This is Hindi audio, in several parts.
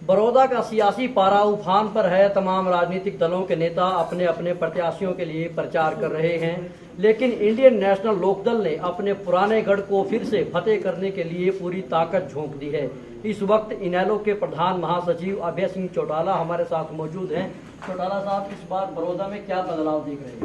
बड़ौदा का सियासी पारा उफान पर है। तमाम राजनीतिक दलों के नेता अपने अपने प्रत्याशियों के लिए प्रचार कर रहे हैं, लेकिन इंडियन नेशनल लोकदल ने अपने पुराने गढ़ को फिर से फतेह करने के लिए पूरी ताकत झोंक दी है। इस वक्त इनेलो के प्रधान महासचिव अभय सिंह चौटाला हमारे साथ मौजूद हैं। चौटाला साहब, इस बार बड़ौदा में क्या बदलाव देख रहे हैं?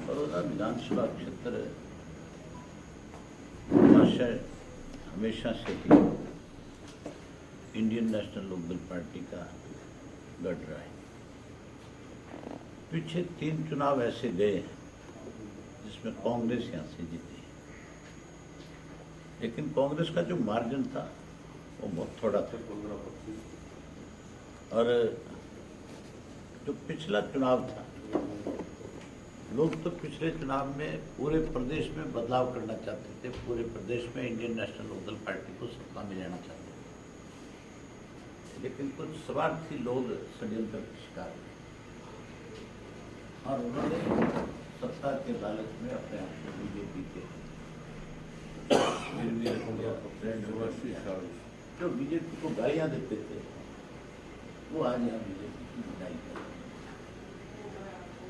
बड़ौदा विधानसभा क्षेत्र हमेशा से ही इंडियन नेशनल लोकदल पार्टी का गढ़ रहा है। पीछे 3 चुनाव ऐसे गए जिसमें कांग्रेस यहां से जीती, लेकिन कांग्रेस का जो मार्जिन था वो बहुत थोड़ा था। और जो पिछला चुनाव था, लोग तो पिछले चुनाव में पूरे प्रदेश में बदलाव करना चाहते थे, पूरे प्रदेश में इंडियन नेशनल लोकदल पार्टी को सत्ता में लेना चाहते थे, लेकिन कुछ स्वार्थी लोग षड्यंत्र के शिकार हुए और उन्होंने सत्ता के लालच में अपने आप को बीजेपी के जो बीजेपी को गालियां देते थे वो आज यहाँ बीजेपी की विदाई कर रहे हैं।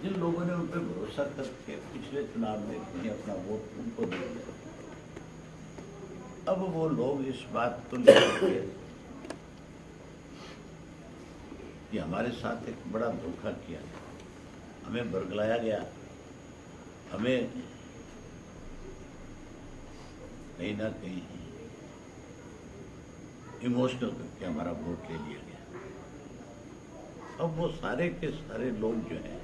जिन लोगों ने उन पर भरोसा करके पिछले चुनाव में कहीं अपना वोट उनको दे दिया, अब वो लोग इस बात को लेकर कि हमारे साथ एक बड़ा धोखा किया, हमें बरगलाया गया, हमें कहीं ना कहीं इमोशनल करके हमारा वोट ले लिया गया। अब वो सारे के सारे लोग जो हैं,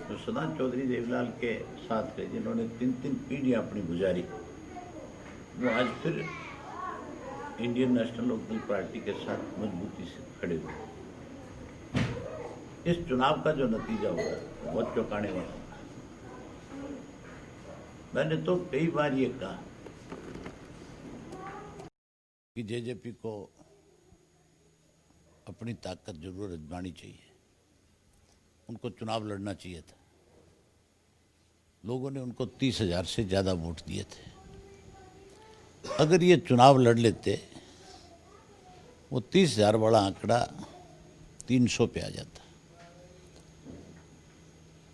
जो सदा चौधरी देवीलाल के साथ थे, जिन्होंने 3 पीढ़ियां अपनी गुजारी, वो आज फिर इंडियन नेशनल लोकदल पार्टी के साथ मजबूती से खड़े हुए। इस चुनाव का जो नतीजा होगा बहुत चौंकाने वाला होगा। मैंने तो कई बार ये कहा कि जेजेपी को अपनी ताकत जरूर आजमानी चाहिए, उनको चुनाव लड़ना चाहिए था। लोगों ने उनको 30,000 से ज़्यादा वोट दिए थे। अगर ये चुनाव लड़ लेते, वो 30,000 वाला आंकड़ा 300 पे आ जाता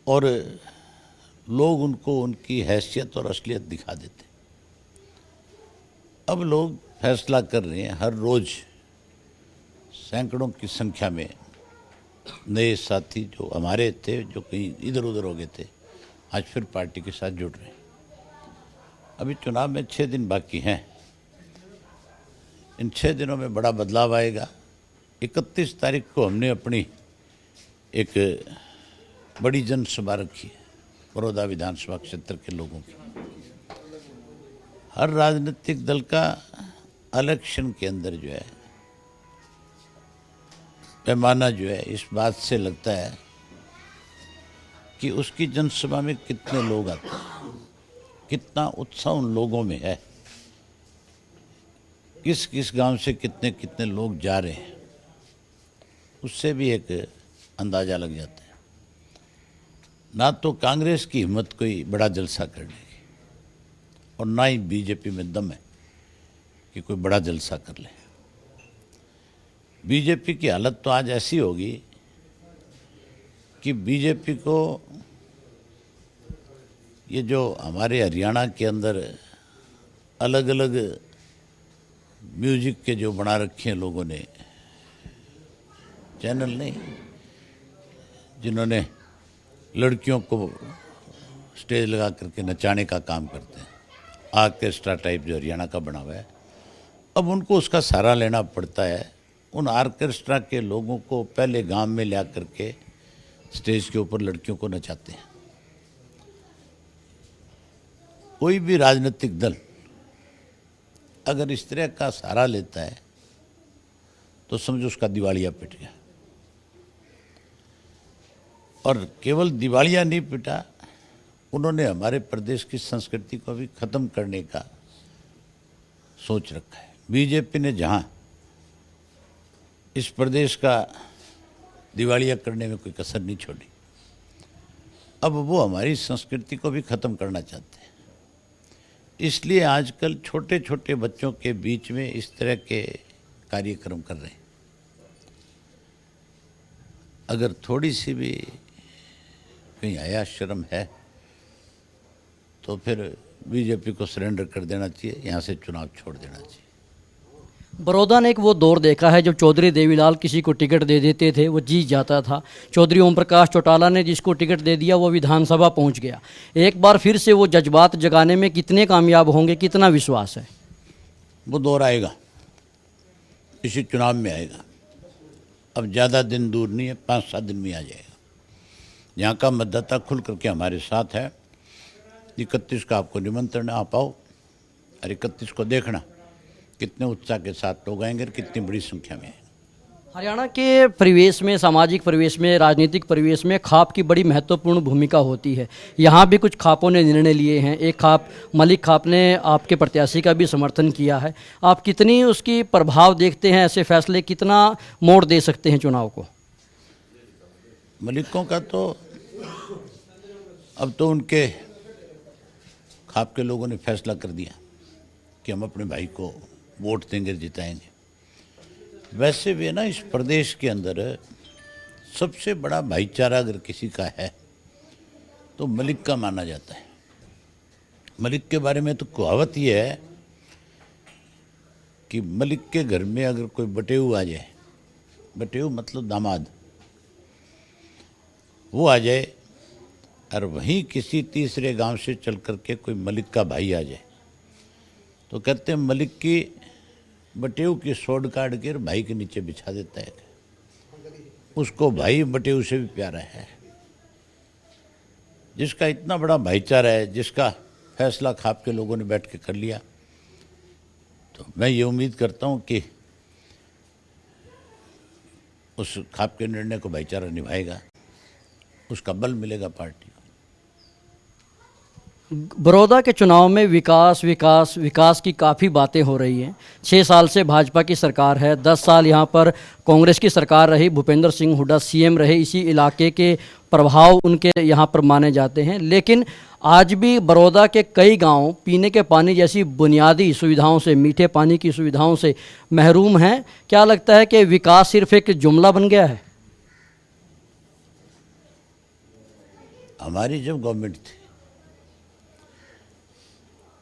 और लोग उनको उनकी हैसियत और असलियत दिखा देते। अब लोग फैसला कर रहे हैं, हर रोज सैकड़ों की संख्या में नए साथी जो हमारे थे, जो कहीं इधर उधर हो गए थे, आज फिर पार्टी के साथ जुड़ रहे हैं। अभी चुनाव में 6 दिन बाकी हैं। इन 6 दिनों में बड़ा बदलाव आएगा। 31 तारीख को हमने अपनी एक बड़ी जनसभा रखी है बड़ौदा विधानसभा क्षेत्र के लोगों की। हर राजनीतिक दल का इलेक्शन के अंदर जो है पैमाना जो है इस बात से लगता है कि उसकी जनसभा में कितने लोग आते हैं, कितना उत्साह उन लोगों में है, किस किस गांव से कितने कितने लोग जा रहे हैं, उससे भी एक अंदाजा लग जाता है। ना तो कांग्रेस की हिम्मत कोई बड़ा जलसा करने की, और ना ही बीजेपी में दम है कि कोई बड़ा जलसा कर ले। बीजेपी की हालत तो आज ऐसी होगी कि बीजेपी को ये जो हमारे हरियाणा के अंदर अलग अलग म्यूजिक के जो बना रखे हैं लोगों ने, चैनल नहीं, जिन्होंने लड़कियों को स्टेज लगा करके नचाने का काम करते हैं, आर्केस्ट्रा टाइप जो हरियाणा का बना हुआ है, अब उनको उसका सहारा लेना पड़ता है। उन आर्केस्ट्रा के लोगों को पहले गांव में ला करके स्टेज के ऊपर लड़कियों को नचाते हैं। कोई भी राजनीतिक दल अगर इस तरह का सहारा लेता है तो समझो उसका दिवालिया पिट गया। और केवल दिवालिया नहीं पिटा, उन्होंने हमारे प्रदेश की संस्कृति को भी खत्म करने का सोच रखा है। बीजेपी ने जहां इस प्रदेश का दिवालिया करने में कोई कसर नहीं छोड़ी, अब वो हमारी संस्कृति को भी खत्म करना चाहते हैं। इसलिए आजकल छोटे छोटे बच्चों के बीच में इस तरह के कार्यक्रम कर रहे हैं। अगर थोड़ी सी भी कहीं आया शर्म है तो फिर बीजेपी को सरेंडर कर देना चाहिए, यहाँ से चुनाव छोड़ देना चाहिए। बड़ौदा ने एक वो दौर देखा है जब चौधरी देवीलाल किसी को टिकट दे देते थे वो जीत जाता था। चौधरी ओम प्रकाश चौटाला ने जिसको टिकट दे दिया वो विधानसभा पहुंच गया। एक बार फिर से वो जज्बात जगाने में कितने कामयाब होंगे, कितना विश्वास है? वो दौर आएगा, इसी चुनाव में आएगा। अब ज़्यादा दिन दूर नहीं है, 5-7 दिन में आ जाएगा। यहाँ का मतदाता खुल करके हमारे साथ है। 31 का आपको निमंत्रण, आप आओ और 31 को देखना कितने उत्साह के साथ लोग आएंगे और कितनी बड़ी संख्या में। हरियाणा के परिवेश में, सामाजिक परिवेश में, राजनीतिक परिवेश में खाप की बड़ी महत्वपूर्ण भूमिका होती है। यहाँ भी कुछ खापों ने निर्णय लिए हैं। एक खाप मलिक खाप ने आपके प्रत्याशी का भी समर्थन किया है। आप कितनी उसकी प्रभाव देखते हैं? ऐसे फैसले कितना मोड़ दे सकते हैं चुनाव को? मलिकों का तो अब तो उनके खाप के लोगों ने फैसला कर दिया कि हम अपने भाई को वोट देंगे, जिताएंगे। वैसे भी ना, इस प्रदेश के अंदर सबसे बड़ा भाईचारा अगर किसी का है तो मलिक का माना जाता है। मलिक के बारे में तो कहावत ये है कि मलिक के घर में अगर कोई बटेऊ आ जाए, बटेऊ मतलब दामाद, वो आ जाए और वहीं किसी तीसरे गांव से चल करके कोई मलिक का भाई आ जाए तो कहते हैं मलिक की बटेऊ की सोड काट कर भाई के नीचे बिछा देता है। उसको भाई बटेऊ से भी प्यारा है। जिसका इतना बड़ा भाईचारा है, जिसका फैसला खाप के लोगों ने बैठ के कर लिया, तो मैं ये उम्मीद करता हूँ कि उस खाप के निर्णय को भाईचारा निभाएगा, उसका बल मिलेगा पार्टी को। बड़ौदा के चुनाव में विकास विकास विकास की काफ़ी बातें हो रही हैं। 6 साल से भाजपा की सरकार है, 10 साल यहाँ पर कांग्रेस की सरकार रही, भूपेंद्र सिंह हुड्डा सीएम रहे। इसी इलाके के प्रभाव उनके यहाँ पर माने जाते हैं। लेकिन आज भी बड़ौदा के कई गांव पीने के पानी जैसी बुनियादी सुविधाओं से, मीठे पानी की सुविधाओं से महरूम हैं। क्या लगता है कि विकास सिर्फ एक जुमला बन गया है? हमारी जब गवर्नमेंट थी,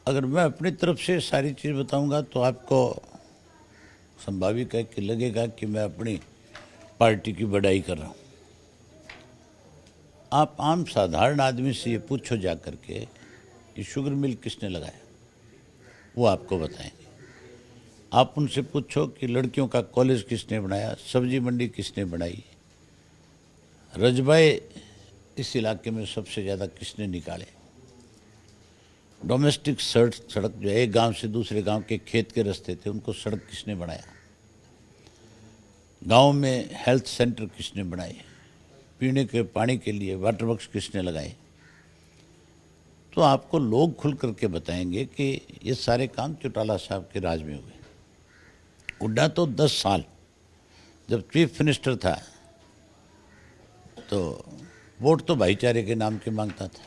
अगर मैं अपनी तरफ से सारी चीज़ बताऊंगा तो आपको संभावित है कि लगेगा कि मैं अपनी पार्टी की बड़ाई कर रहा हूं। आप आम साधारण आदमी से ये पूछो जा करके कि शुगर मिल किसने लगाया, वो आपको बताएंगे। आप उनसे पूछो कि लड़कियों का कॉलेज किसने बनाया, सब्जी मंडी किसने बनाई, रजबाए इस इलाके में सबसे ज़्यादा किसने निकाले, डोमेस्टिक सड़क जो है एक गांव से दूसरे गांव के खेत के रास्ते थे उनको सड़क किसने बनाया, गांव में हेल्थ सेंटर किसने बनाए, पीने के पानी के लिए वाटर वर्क्स किसने लगाए, तो आपको लोग खुल करके बताएंगे कि ये सारे काम चौटाला साहब के राज में हुए। हुड्डा तो 10 साल जब चीफ मिनिस्टर था तो वोट तो भाईचारे के नाम के मांगता था,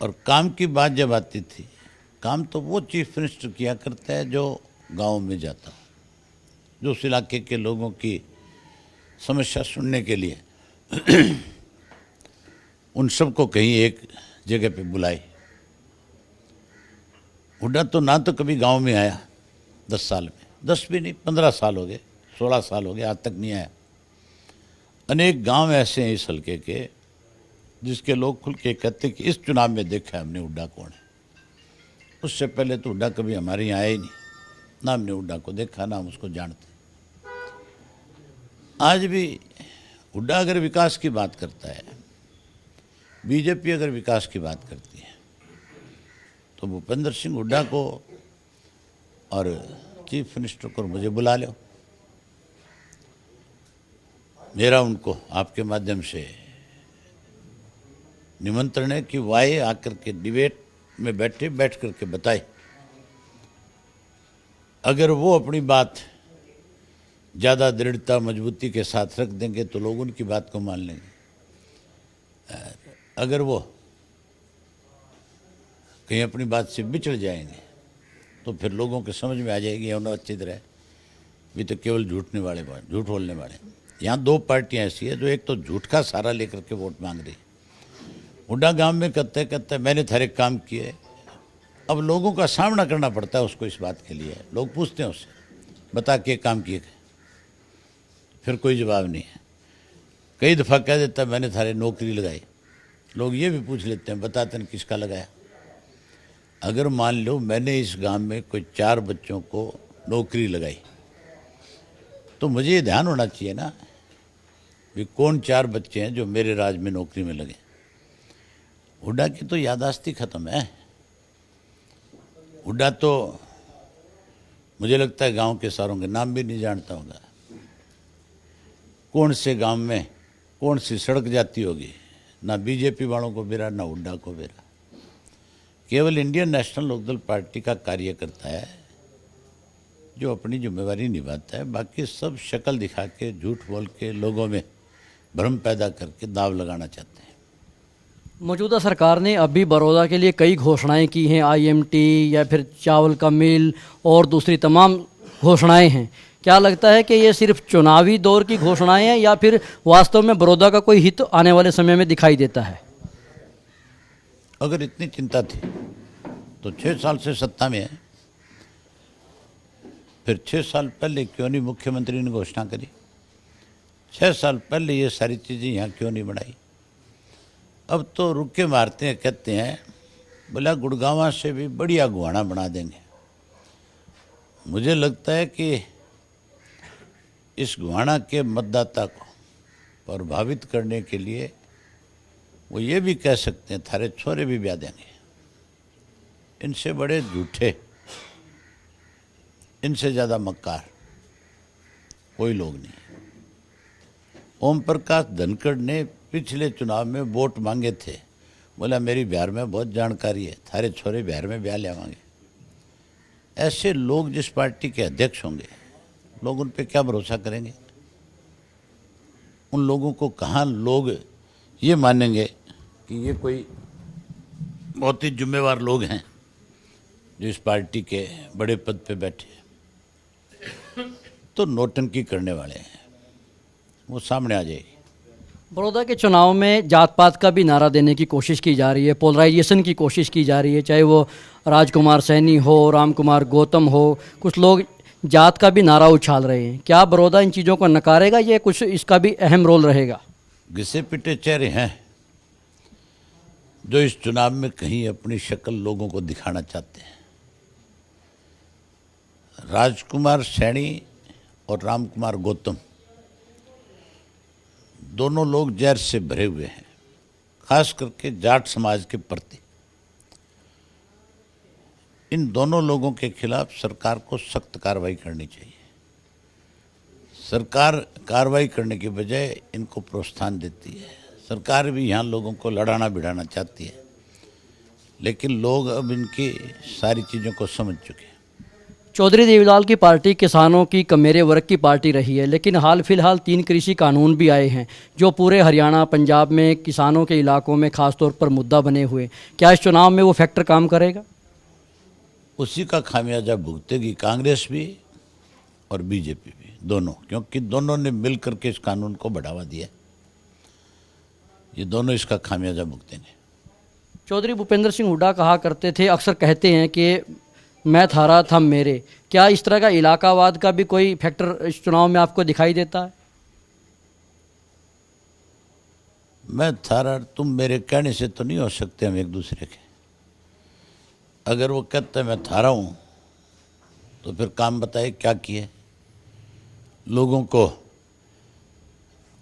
और काम की बात जब आती थी, काम तो वो चीफ मिनिस्टर किया करता है जो गांव में जाता, जो उस इलाके के लोगों की समस्या सुनने के लिए उन सबको कहीं एक जगह पे बुलाए। हुड्डा तो ना तो कभी गांव में आया 10 साल में, 10 भी नहीं 15 साल हो गए, 16 साल हो गए, आज तक नहीं आया। अनेक गांव ऐसे हैं इस हल्के के जिसके लोग खुल के कहते कि इस चुनाव में देखा है हमने हुड्डा कौन है। उससे पहले तो हुड्डा कभी हमारे यहाँ आया ही नहीं, ना हमने हुड्डा को देखा ना हम उसको जानते। आज भी हुड्डा अगर विकास की बात करता है, बीजेपी अगर विकास की बात करती है, तो भूपेंद्र सिंह हुड्डा को और चीफ मिनिस्टर को मुझे बुला लो। मेरा उनको आपके माध्यम से निमंत्रण है कि वाए आकर के डिबेट में बैठ करके बताए। अगर वो अपनी बात ज़्यादा दृढ़ता मजबूती के साथ रख देंगे तो लोग उनकी बात को मान लेंगे। अगर वो कहीं अपनी बात से बिछड़ जाएंगे तो फिर लोगों के समझ में आ जाएगी उन्हें अच्छी तरह भी तो केवल झूठ बोलने वाले। यहाँ दो पार्टियां ऐसी है जो एक तो झूठ का सहारा लेकर के वोट मांग रही। हुड्डा गांव में कहते कहते मैंने थारे काम किए, अब लोगों का सामना करना पड़ता है उसको इस बात के लिए। लोग पूछते हैं उससे बता के काम किए, फिर कोई जवाब नहीं है। कई दफ़ा कह देता है मैंने थारे नौकरी लगाई, लोग ये भी पूछ लेते हैं बताते हैं किसका लगाया। अगर मान लो मैंने इस गांव में कोई 4 बच्चों को नौकरी लगाई तो मुझे ये ध्यान होना चाहिए ना कि कौन 4 बच्चे हैं जो मेरे राज में नौकरी में लगे। हुड्डा की तो याददाश्त खत्म है। हुड्डा तो मुझे लगता है गांव के सारों के नाम भी नहीं जानता होगा। कौन से गांव में कौन सी सड़क जाती होगी, ना बीजेपी वालों को बेरा ना हुड्डा को बेरा। केवल इंडियन नेशनल लोकदल पार्टी का कार्यकर्ता है जो अपनी जिम्मेवारी निभाता है, बाकी सब शक्ल दिखा के झूठ बोल के लोगों में भ्रम पैदा करके दाव लगाना चाहते हैं। मौजूदा सरकार ने अभी बड़ौदा के लिए कई घोषणाएं की हैं, आईएमटी या फिर चावल का मिल और दूसरी तमाम घोषणाएं हैं। क्या लगता है कि ये सिर्फ चुनावी दौर की घोषणाएं हैं या फिर वास्तव में बड़ौदा का कोई हित आने वाले समय में दिखाई देता है? अगर इतनी चिंता थी तो 6 साल से सत्ता में है, फिर 6 साल पहले क्यों नहीं मुख्यमंत्री ने घोषणा करी? 6 साल पहले ये सारी चीज़ें यहाँ क्यों नहीं बनाई? अब तो रुके मारते हैं, कहते हैं बोला गुड़गांव से भी बढ़िया गुहाना बना देंगे। मुझे लगता है कि इस गुहाना के मतदाता को प्रभावित करने के लिए वो ये भी कह सकते हैं थारे छोरे भी ब्याह देंगे। इनसे बड़े झूठे, इनसे ज़्यादा मक्कार कोई लोग नहीं। ओम प्रकाश धनखड़ ने पिछले चुनाव में वोट मांगे थे, बोला मेरी बिहार में बहुत जानकारी है, थारे छोरे बिहार में ब्याह लेवांगे। ऐसे लोग जिस पार्टी के अध्यक्ष होंगे, लोग उन पे क्या भरोसा करेंगे? उन लोगों को कहाँ लोग ये मानेंगे कि ये कोई बहुत ही जिम्मेवार लोग हैं जो इस पार्टी के बड़े पद पे बैठे हैं। तो नौटंकी करने वाले हैं, वो सामने आ जाएगी। बड़ौदा के चुनाव में जात पात का भी नारा देने की कोशिश की जा रही है, पोलराइजेशन की कोशिश की जा रही है, चाहे वो राजकुमार सैनी हो, राम कुमार गौतम हो, कुछ लोग जात का भी नारा उछाल रहे हैं। क्या बड़ौदा इन चीज़ों को नकारेगा, ये कुछ इसका भी अहम रोल रहेगा? घिसे पिटे चेहरे हैं जो इस चुनाव में कहीं अपनी शक्ल लोगों को दिखाना चाहते हैं। राजकुमार सैनी और राम कुमार गौतम दोनों लोग जहर से भरे हुए हैं, खास करके जाट समाज के प्रति। इन दोनों लोगों के खिलाफ सरकार को सख्त कार्रवाई करनी चाहिए। सरकार कार्रवाई करने के बजाय इनको प्रोत्साहन देती है। सरकार भी यहाँ लोगों को लड़ाना भिड़ाना चाहती है, लेकिन लोग अब इनकी सारी चीज़ों को समझ चुके हैं। चौधरी देवीलाल की पार्टी किसानों की कमेरे वर्ग की पार्टी रही है, लेकिन हाल फिलहाल 3 कृषि कानून भी आए हैं जो पूरे हरियाणा पंजाब में किसानों के इलाकों में खासतौर पर मुद्दा बने हुए। क्या इस चुनाव में वो फैक्टर काम करेगा? उसी का खामियाजा भुगतेगी कांग्रेस भी और बीजेपी भी, दोनों, क्योंकि दोनों ने मिल करके इस कानून को बढ़ावा दिया। ये दोनों इसका खामियाजा भुगतेंगे। चौधरी भूपेंद्र सिंह हुड्डा कहा करते थे, अक्सर कहते हैं कि मैं थारा थम मेरे। क्या इस तरह का इलाकावाद का भी कोई फैक्टर इस चुनाव में आपको दिखाई देता है? मैं थारा तुम मेरे कहने से तो नहीं हो सकते हम एक दूसरे के। अगर वो कहते मैं थारा हूँ तो फिर काम बताए क्या किए? लोगों को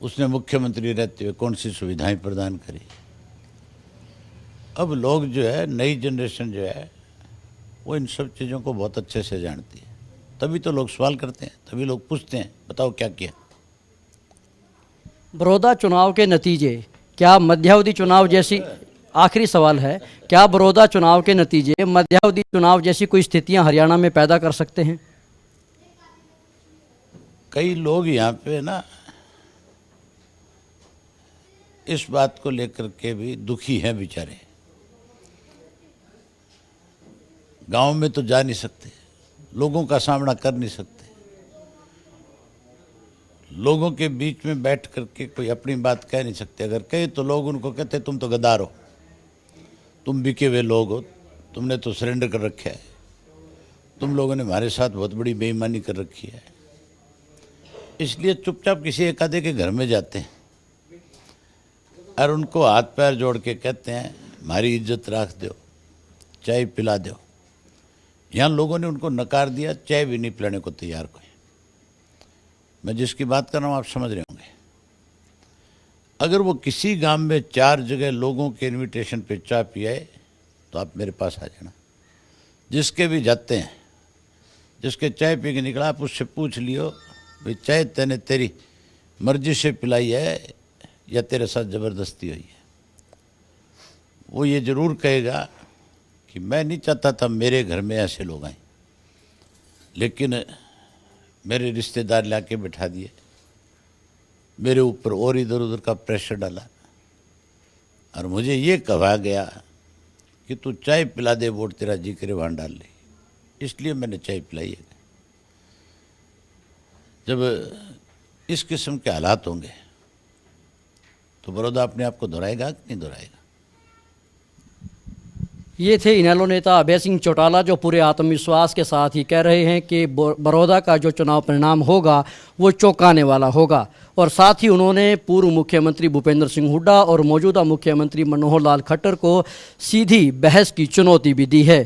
उसने मुख्यमंत्री रहते हुए कौन सी सुविधाएं प्रदान करी? अब लोग जो है, नई जनरेशन जो है, वो इन सब चीज़ों को बहुत अच्छे से जानती है। तभी तो लोग सवाल करते हैं, तभी लोग पूछते हैं बताओ क्या किया। बड़ौदा चुनाव के नतीजे क्या मध्यावधि चुनाव जैसी, आखिरी सवाल है, क्या बड़ौदा चुनाव के नतीजे मध्यावधि चुनाव जैसी कोई स्थितियां हरियाणा में पैदा कर सकते हैं? कई लोग यहाँ पे ना इस बात को लेकर के भी दुखी हैं बेचारे। गांव में तो जा नहीं सकते, लोगों का सामना कर नहीं सकते। लोगों के बीच में बैठ करके कोई अपनी बात कह नहीं सकते। अगर कहे तो लोग उनको कहते तुम तो गद्दार हो, तुम बिके हुए लोग हो, तुमने तो सरेंडर कर रखा है, तुम लोगों ने हमारे साथ बहुत बड़ी बेईमानी कर रखी है। इसलिए चुपचाप किसी एक आधे के घर में जाते हैं और उनको हाथ पैर जोड़ के कहते हैं हमारी इज्जत रख दो, चाय पिला दो। यहाँ लोगों ने उनको नकार दिया, चाय भी नहीं पिलाने को तैयार कोई। मैं जिसकी बात कर रहा हूँ आप समझ रहे होंगे। अगर वो किसी गांव में 4 जगह लोगों के इनविटेशन पे चाय पियाए तो आप मेरे पास आ जाना। जिसके भी जाते हैं, जिसके चाय पी के निकला, आप उससे पूछ लियो भाई चाय तेने तेरी मर्जी से पिलाई है या तेरे साथ ज़बरदस्ती हुई है। वो ये ज़रूर कहेगा कि मैं नहीं चाहता था मेरे घर में ऐसे लोग आए, लेकिन मेरे रिश्तेदार ला के बैठा दिए, मेरे ऊपर और इधर उधर का प्रेशर डाला और मुझे ये कहा गया कि तू चाय पिला दे, वोट तेरा जी करे वहाँ डाल ले, इसलिए मैंने चाय पिलाई है। जब इस किस्म के हालात होंगे तो बड़ौदा अपने आप को दोहराएगा कि नहीं दोहराएगा। ये थे इनेलो नेता अभय सिंह चौटाला, जो पूरे आत्मविश्वास के साथ ही कह रहे हैं कि बड़ौदा का जो चुनाव परिणाम होगा वो चौंकाने वाला होगा। और साथ ही उन्होंने पूर्व मुख्यमंत्री भूपेंद्र सिंह हुड्डा और मौजूदा मुख्यमंत्री मनोहर लाल खट्टर को सीधी बहस की चुनौती भी दी है।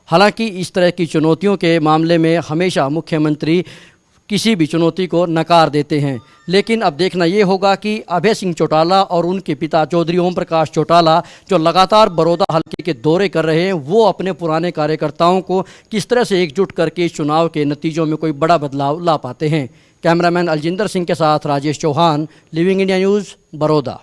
हालांकि इस तरह की चुनौतियों के मामले में हमेशा मुख्यमंत्री किसी भी चुनौती को नकार देते हैं, लेकिन अब देखना ये होगा कि अभय सिंह चौटाला और उनके पिता चौधरी ओम प्रकाश चौटाला जो लगातार बड़ौदा हल्के के दौरे कर रहे हैं, वो अपने पुराने कार्यकर्ताओं को किस तरह से एकजुट करके इस चुनाव के नतीजों में कोई बड़ा बदलाव ला पाते हैं। कैमरामैन अलजिंदर सिंह के साथ Rajesh Chauhan, Living India News, Baroda.